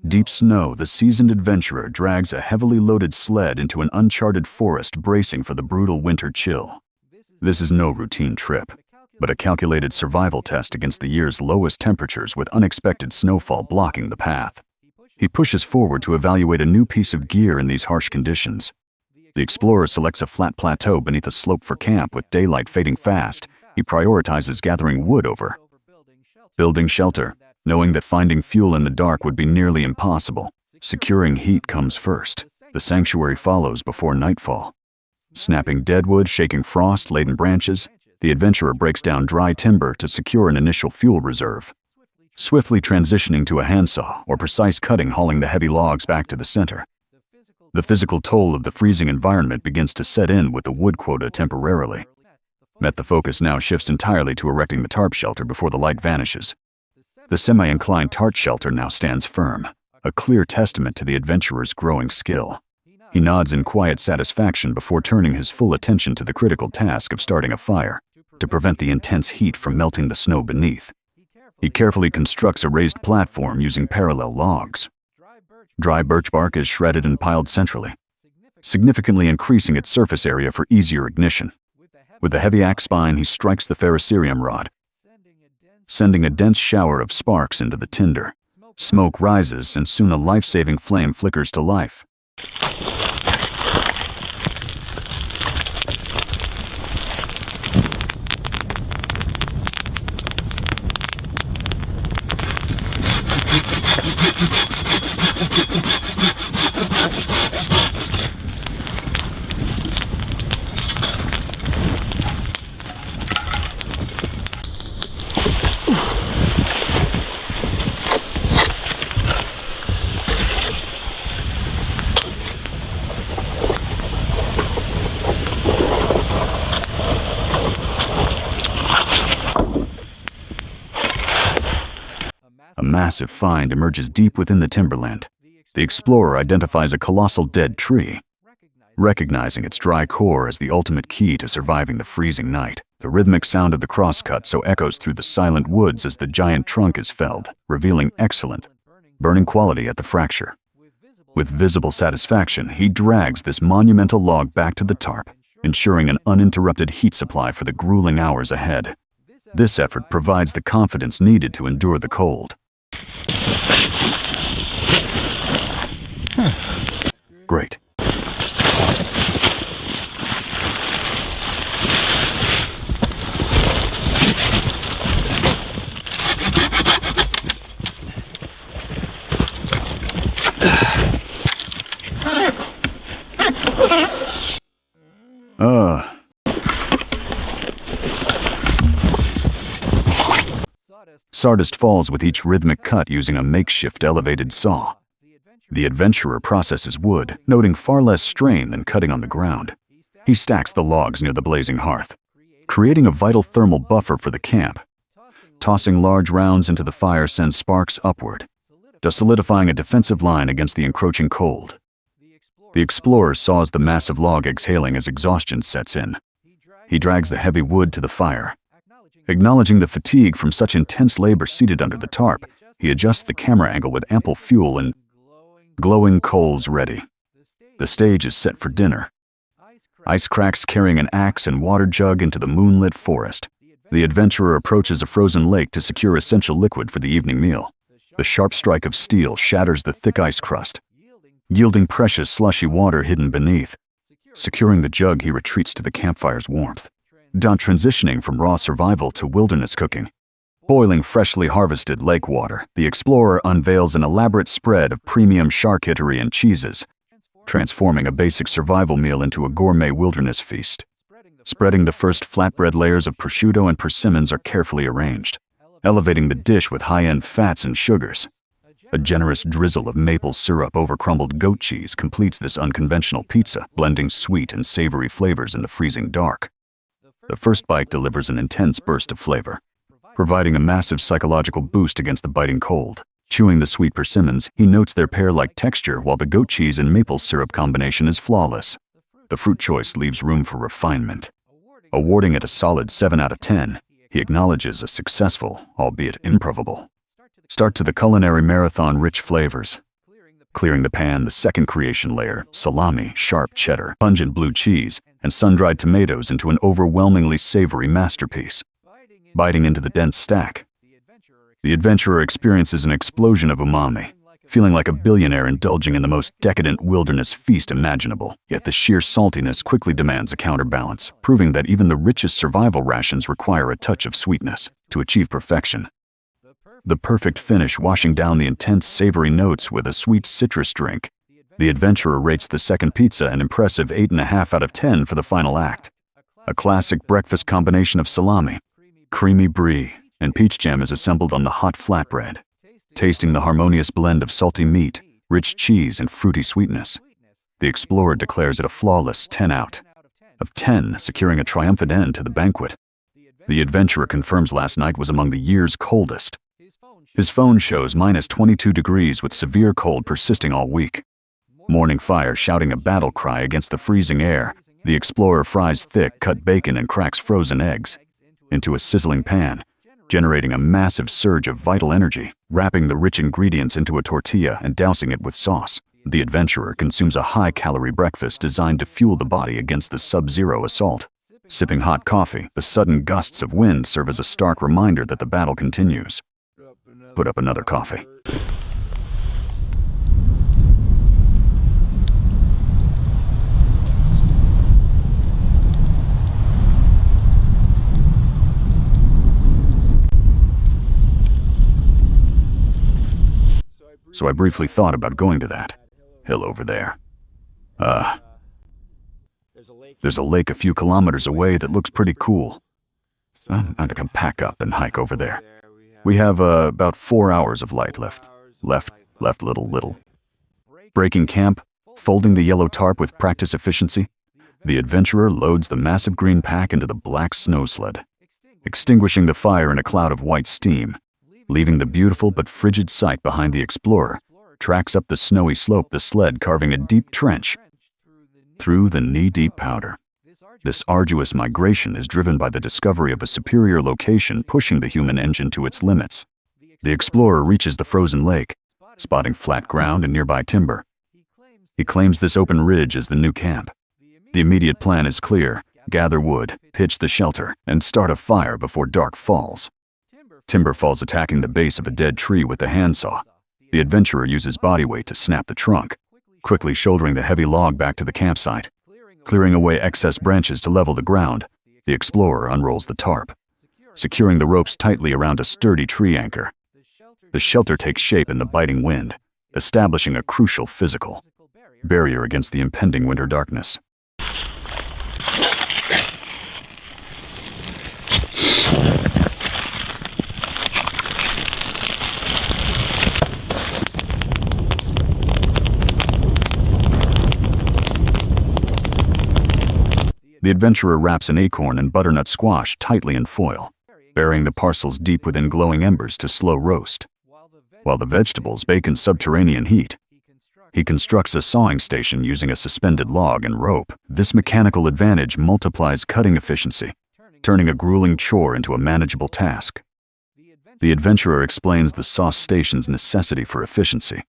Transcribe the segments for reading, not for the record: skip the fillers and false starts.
Deep snow, the seasoned adventurer drags a heavily loaded sled into an uncharted forest bracing for the brutal winter chill. This is no routine trip, but a calculated survival test against the year's lowest temperatures with unexpected snowfall blocking the path. He pushes forward to evaluate a new piece of gear in these harsh conditions. The explorer selects a flat plateau beneath a slope for camp. With daylight fading fast, he prioritizes gathering wood over building shelter, knowing that finding fuel in the dark would be nearly impossible. Securing heat comes first. The sanctuary follows before nightfall. Snapping deadwood, shaking frost-laden branches, the adventurer breaks down dry timber to secure an initial fuel reserve. Swiftly transitioning to a handsaw or precise cutting, hauling the heavy logs back to the center. The physical toll of the freezing environment begins to set in with the wood quota temporarily. The focus now shifts entirely to erecting the tarp shelter before the light vanishes. The semi-inclined tarp shelter now stands firm, a clear testament to the adventurer's growing skill. He nods in quiet satisfaction before turning his full attention to the critical task of starting a fire, to prevent the intense heat from melting the snow beneath. He carefully constructs a raised platform using parallel logs. Dry birch bark is shredded and piled centrally, significantly increasing its surface area for easier ignition. With a heavy axe spine, he strikes the ferrocerium rod, sending a dense shower of sparks into the tinder. Smoke rises, and soon a life-saving flame flickers to life. A massive find emerges deep within the timberland. The explorer identifies a colossal dead tree, recognizing its dry core as the ultimate key to surviving the freezing night. The rhythmic sound of the crosscut so echoes through the silent woods as the giant trunk is felled, revealing excellent burning quality at the fracture. With visible satisfaction, he drags this monumental log back to the tarp, ensuring an uninterrupted heat supply for the grueling hours ahead. This effort provides the confidence needed to endure the cold. Great. Sawdust falls with each rhythmic cut using a makeshift elevated saw. The adventurer processes wood, noting far less strain than cutting on the ground. He stacks the logs near the blazing hearth, creating a vital thermal buffer for the camp. Tossing large rounds into the fire sends sparks upward, solidifying a defensive line against the encroaching cold. The explorer saws the massive log exhaling as exhaustion sets in. He drags the heavy wood to the fire. Acknowledging the fatigue from such intense labor seated under the tarp, he adjusts the camera angle with ample fuel and glowing coals ready. The stage is set for dinner. Ice cracks carrying an axe and water jug into the moonlit forest. The adventurer approaches a frozen lake to secure essential liquid for the evening meal. The sharp strike of steel shatters the thick ice crust, yielding precious slushy water hidden beneath. Securing the jug, he retreats to the campfire's warmth, transitioning from raw survival to wilderness cooking. Boiling freshly harvested lake water, the explorer unveils an elaborate spread of premium charcuterie and cheeses, transforming a basic survival meal into a gourmet wilderness feast. Spreading the first flatbread layers of prosciutto and persimmons are carefully arranged, elevating the dish with high-end fats and sugars. A generous drizzle of maple syrup over crumbled goat cheese completes this unconventional pizza, blending sweet and savory flavors in the freezing dark. The first bite delivers an intense burst of flavor, providing a massive psychological boost against the biting cold. Chewing the sweet persimmons, he notes their pear-like texture, while the goat cheese and maple syrup combination is flawless. The fruit choice leaves room for refinement. Awarding it a solid 7 out of 10, he acknowledges a successful, albeit improbable, Start to the culinary marathon rich flavors. Clearing the pan, the second creation layer, salami, sharp cheddar, pungent blue cheese, and sun-dried tomatoes into an overwhelmingly savory masterpiece. Biting into the dense stack, the adventurer experiences an explosion of umami, feeling like a billionaire indulging in the most decadent wilderness feast imaginable. Yet the sheer saltiness quickly demands a counterbalance, proving that even the richest survival rations require a touch of sweetness to achieve perfection. The perfect finish washing down the intense savory notes with a sweet citrus drink. The adventurer rates the second pizza an impressive 8.5 out of 10 for the final act. A classic breakfast combination of salami, creamy brie, and peach jam is assembled on the hot flatbread. Tasting the harmonious blend of salty meat, rich cheese, and fruity sweetness, the explorer declares it a flawless 10 out of 10, securing a triumphant end to the banquet. The adventurer confirms last night was among the year's coldest. His phone shows -22 degrees with severe cold persisting all week. Morning fire shouting a battle cry against the freezing air, the explorer fries thick cut bacon and cracks frozen eggs into a sizzling pan, generating a massive surge of vital energy. Wrapping the rich ingredients into a tortilla and dousing it with sauce, the adventurer consumes a high-calorie breakfast designed to fuel the body against the sub-zero assault. Sipping hot coffee, the sudden gusts of wind serve as a stark reminder that the battle continues. Put up another coffee. So I briefly thought about going to that hill over there. There's a lake a few kilometers away that looks pretty cool. I'm going to pack up and hike over there. We have about 4 hours of light left. Left little. Breaking camp, folding the yellow tarp with practice efficiency, the adventurer loads the massive green pack into the black snow sled, extinguishing the fire in a cloud of white steam. Leaving the beautiful but frigid sight behind, the explorer tracks up the snowy slope, the sled carving a deep trench through the knee-deep powder. This arduous migration is driven by the discovery of a superior location pushing the human engine to its limits. The explorer reaches the frozen lake, spotting flat ground and nearby timber. He claims this open ridge as the new camp. The immediate plan is clear: gather wood, pitch the shelter, and start a fire before dark falls. Timber falls attacking the base of a dead tree with the handsaw. The adventurer uses body weight to snap the trunk, quickly shouldering the heavy log back to the campsite. Clearing away excess branches to level the ground, the explorer unrolls the tarp, securing the ropes tightly around a sturdy tree anchor. The shelter takes shape in the biting wind, establishing a crucial physical barrier against the impending winter darkness. The adventurer wraps an acorn and butternut squash tightly in foil, burying the parcels deep within glowing embers to slow roast. While the vegetables bake in subterranean heat, he constructs a sawing station using a suspended log and rope. This mechanical advantage multiplies cutting efficiency, turning a grueling chore into a manageable task. The adventurer explains the sauce station's necessity for efficiency.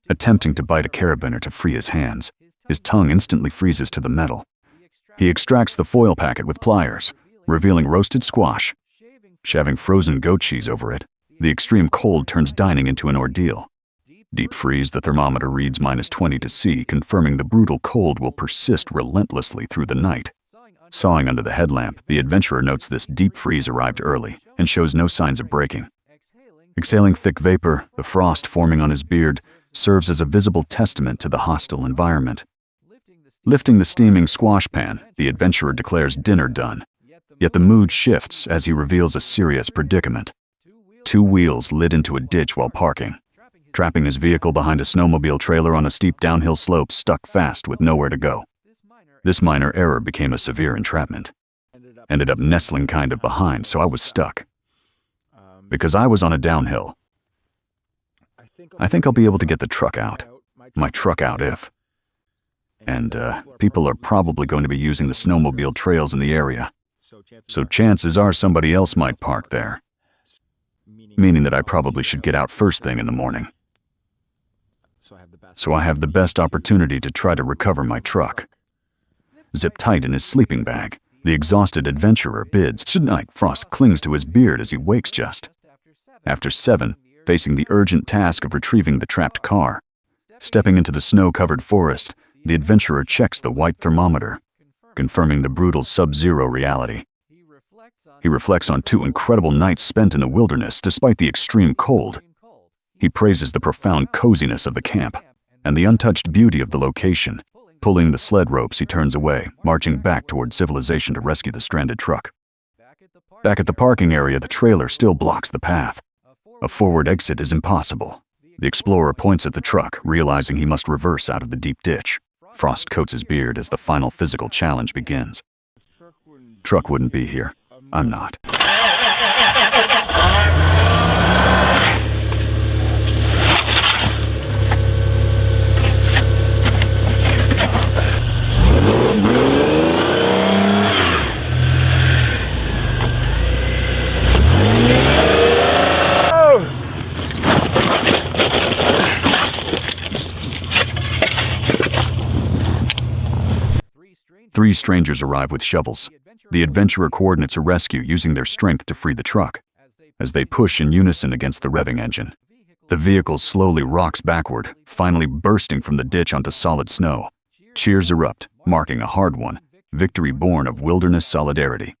Attempting to bite a carabiner to free his hands, his tongue instantly freezes to the metal. He extracts the foil packet with pliers, revealing roasted squash. Shaving frozen goat cheese over it, the extreme cold turns dining into an ordeal. Deep freeze, the thermometer reads -20 to C, confirming the brutal cold will persist relentlessly through the night. Sawing under the headlamp, the adventurer notes this deep freeze arrived early and shows no signs of breaking. Exhaling thick vapor, the frost forming on his beard serves as a visible testament to the hostile environment. Lifting the steaming squash pan, the adventurer declares dinner done. Yet the mood shifts as he reveals a serious predicament. 2 wheels lit into a ditch while parking, trapping his vehicle behind a snowmobile trailer on a steep downhill slope, stuck fast with nowhere to go. This minor error became a severe entrapment. Ended up nestling kind of behind, so I was stuck. Because I was on a downhill. I think I'll be able to get the truck out. My truck out if. And people are probably going to be using the snowmobile trails in the area. So chances are somebody else might park there. meaning that I probably should get out first thing in the morning. So I have the best opportunity to try to recover my truck. Zipped tight in his sleeping bag, the exhausted adventurer bids good night. Frost clings to his beard as he wakes just after 7, facing the urgent task of retrieving the trapped car. Stepping into the snow-covered forest, the adventurer checks the white thermometer, confirming the brutal sub-zero reality. He reflects on 2 incredible nights spent in the wilderness despite the extreme cold. He praises the profound coziness of the camp and the untouched beauty of the location. Pulling the sled ropes, he turns away, marching back toward civilization to rescue the stranded truck. Back at the parking area, the trailer still blocks the path. A forward exit is impossible. The explorer points at the truck, realizing he must reverse out of the deep ditch. Frost coats his beard as the final physical challenge begins. Truck wouldn't be here. I'm not. Three strangers arrive with shovels. The adventurer coordinates a rescue using their strength to free the truck. As they push in unison against the revving engine, the vehicle slowly rocks backward, finally bursting from the ditch onto solid snow. Cheers erupt, marking a hard-won victory born of wilderness solidarity.